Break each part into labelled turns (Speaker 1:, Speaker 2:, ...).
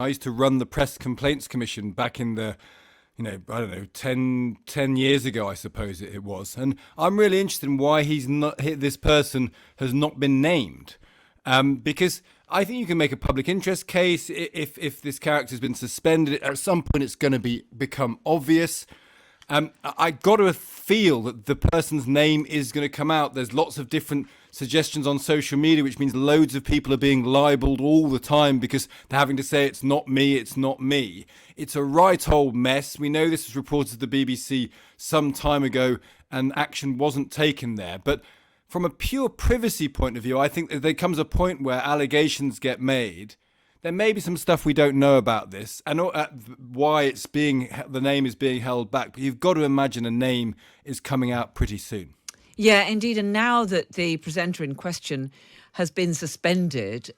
Speaker 1: I used to run the Press Complaints Commission back in the, I don't know, 10 years ago, I suppose it was. And I'm really interested in why this person has not been named. Because I think you can make a public interest case if this character has been suspended. At some point, it's going to become obvious. I got to feel that the person's name is going to come out. There's lots of different suggestions on social media, which means loads of people are being libeled all the time because they're having to say it's not me, it's not me. It's a right old mess. We know this was reported to the BBC some time ago and action wasn't taken there. But from a pure privacy point of view, I think that there comes a point where allegations get made. There may be some stuff we don't know about this and why the name is being held back. But you've got to imagine a name is coming out pretty soon.
Speaker 2: Yeah, indeed. And now that the presenter in question has been suspended,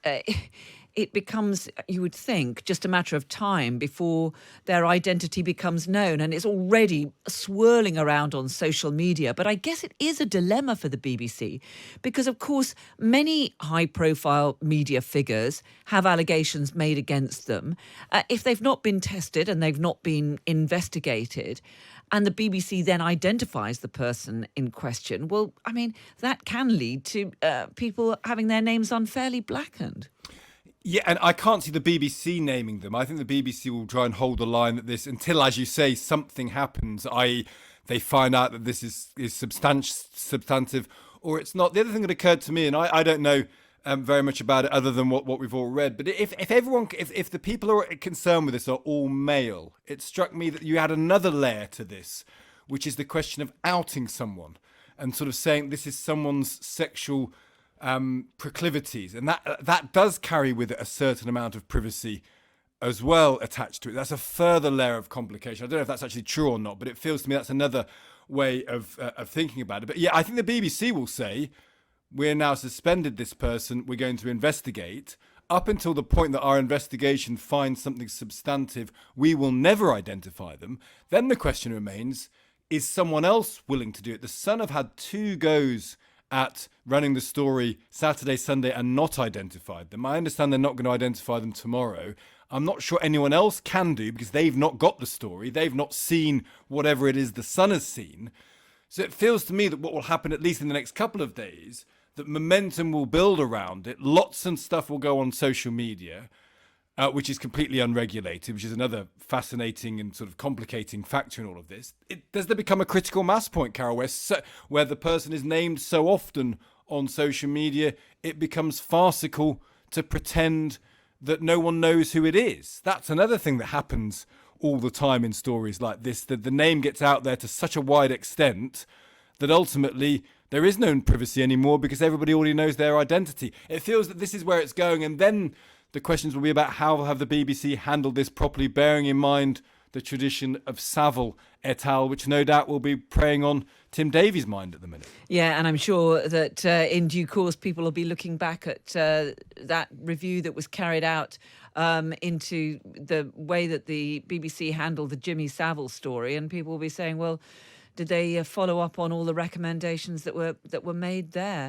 Speaker 2: it becomes, you would think, just a matter of time before their identity becomes known. And it's already swirling around on social media. But I guess it is a dilemma for the BBC because, of course, many high-profile media figures have allegations made against them. If they've not been tested and they've not been investigated, and the BBC then identifies the person in question, well, I mean, that can lead to people having their names unfairly blackened.
Speaker 1: Yeah, and I can't see the BBC naming them. I think the BBC will try and hold the line that this, until, as you say, something happens, i.e. they find out that this is substantive or it's not. The other thing that occurred to me, and I don't know very much about it other than what we've all read, but if the people who are concerned with this are all male, it struck me that you add another layer to this, which is the question of outing someone and sort of saying this is someone's sexual proclivities, and that does carry with it a certain amount of privacy as well attached to it. That's a further layer of complication. I don't know if that's actually true or not, but it feels to me that's another way of thinking about it. But yeah, I think the BBC will say we're now suspended this person, we're going to investigate. Up until the point that our investigation finds something substantive, we will never identify them. Then the question remains, is someone else willing to do it? The Sun have had 2 goes at running the story Saturday, Sunday, and not identified them. I understand they're not going to identify them tomorrow. I'm not sure anyone else can do because they've not got the story. They've not seen whatever it is the Sun has seen. So it feels to me that what will happen, at least in the next couple of days, that momentum will build around it. Lots of stuff will go on social media, which is completely unregulated, which is another fascinating and sort of complicating factor in all of this. Does there become a critical mass point, Carol, where the person is named so often on social media, it becomes farcical to pretend that no one knows who it is? That's another thing that happens all the time in stories like this, that the name gets out there to such a wide extent that ultimately there is no privacy anymore because everybody already knows their identity. It feels that this is where it's going, and then the questions will be about how have the BBC handled this properly, bearing in mind the tradition of Savile et al., which no doubt will be preying on Tim Davies' mind at the minute.
Speaker 2: Yeah, and I'm sure that in due course people will be looking back at that review that was carried out into the way that the BBC handled the Jimmy Savile story, and people will be saying, well, did they follow up on all the recommendations that were made there?